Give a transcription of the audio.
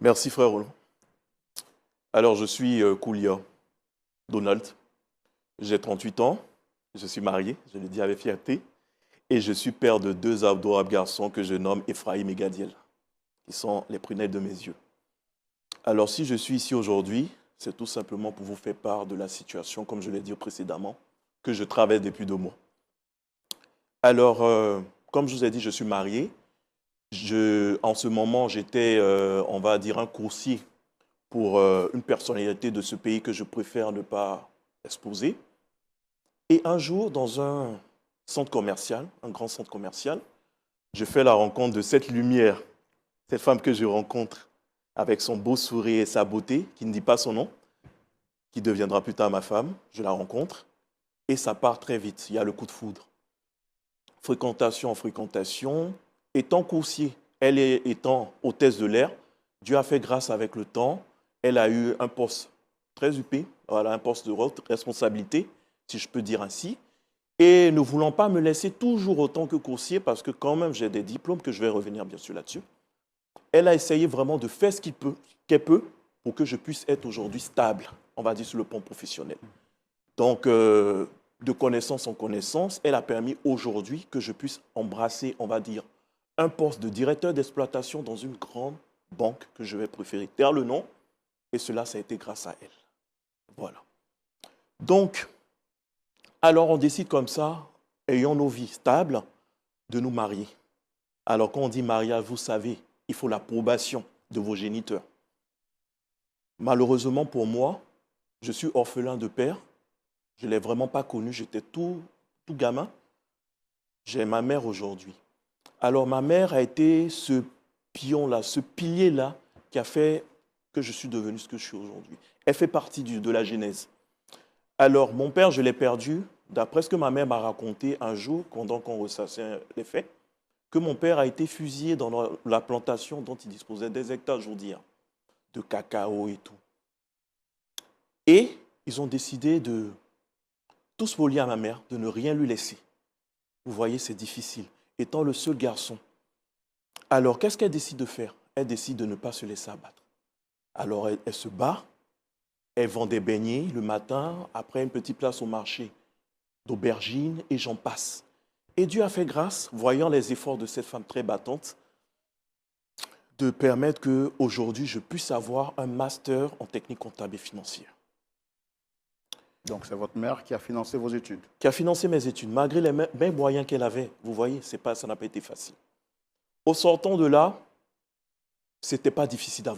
Merci frère Roland. Alors je suis Koulia Donald, j'ai 38 ans, je suis marié, je le dis avec fierté, et je suis père de deux adorables garçons que je nomme Ephraim et Gadiel, qui sont les prunelles de mes yeux. Alors si je suis ici aujourd'hui, c'est tout simplement pour vous faire part de la situation, comme je l'ai dit précédemment, que je traverse depuis 2 mois. Alors, comme je vous ai dit, je suis marié. En ce moment, j'étais, on va dire, un coursier pour une personnalité de ce pays que je préfère ne pas exposer. Et un jour, dans un centre commercial, un grand centre commercial, je fais la rencontre de cette lumière, cette femme que je rencontre avec son beau sourire et sa beauté, qui ne dit pas son nom, qui deviendra plus tard ma femme. Je la rencontre et ça part très vite. Il y a le coup de foudre. Fréquentation en fréquentation. Étant coursier, étant hôtesse de l'air, Dieu a fait grâce avec le temps. Elle a eu un poste très huppé, voilà, un poste de responsabilité, si je peux dire ainsi. Et ne voulant pas me laisser toujours autant que coursier, parce que quand même j'ai des diplômes, que je vais revenir bien sûr là-dessus, elle a essayé vraiment de faire ce qu'elle peut pour que je puisse être aujourd'hui stable, on va dire sur le plan professionnel. Donc, de connaissance en connaissance, elle a permis aujourd'hui que je puisse embrasser, on va dire, un poste de directeur d'exploitation dans une grande banque que je vais préférer taire le nom. Et cela, ça a été grâce à elle. Voilà. Donc, alors on décide comme ça, ayant nos vies stables, de nous marier. Alors quand on dit mariage, vous savez, il faut l'approbation de vos géniteurs. Malheureusement pour moi, je suis orphelin de père. Je ne l'ai vraiment pas connu, j'étais tout gamin. J'ai ma mère aujourd'hui. Alors ma mère a été ce pion-là, ce pilier-là qui a fait que je suis devenu ce que je suis aujourd'hui. Elle fait partie de la genèse. Alors mon père, je l'ai perdu, d'après ce que ma mère m'a raconté un jour, pendant qu'on ressassait les faits, que mon père a été fusillé dans la plantation dont il disposait des hectares, je veux dire, de cacao et tout. Et ils ont décidé de tous voler à ma mère, de ne rien lui laisser. Vous voyez, c'est difficile. Étant le seul garçon. Alors, qu'est-ce qu'elle décide de faire? Elle décide de ne pas se laisser abattre. Alors, elle se bat, elle vend des beignets le matin, après une petite place au marché d'aubergines, et j'en passe. Et Dieu a fait grâce, voyant les efforts de cette femme très battante, de permettre qu'aujourd'hui, je puisse avoir un master en technique comptable et financière. Donc, c'est votre mère qui a financé vos études? Qui a financé mes études, malgré les mêmes moyens qu'elle avait. Vous voyez, ça n'a pas été facile. Au sortant de là, ce n'était pas difficile d'avoir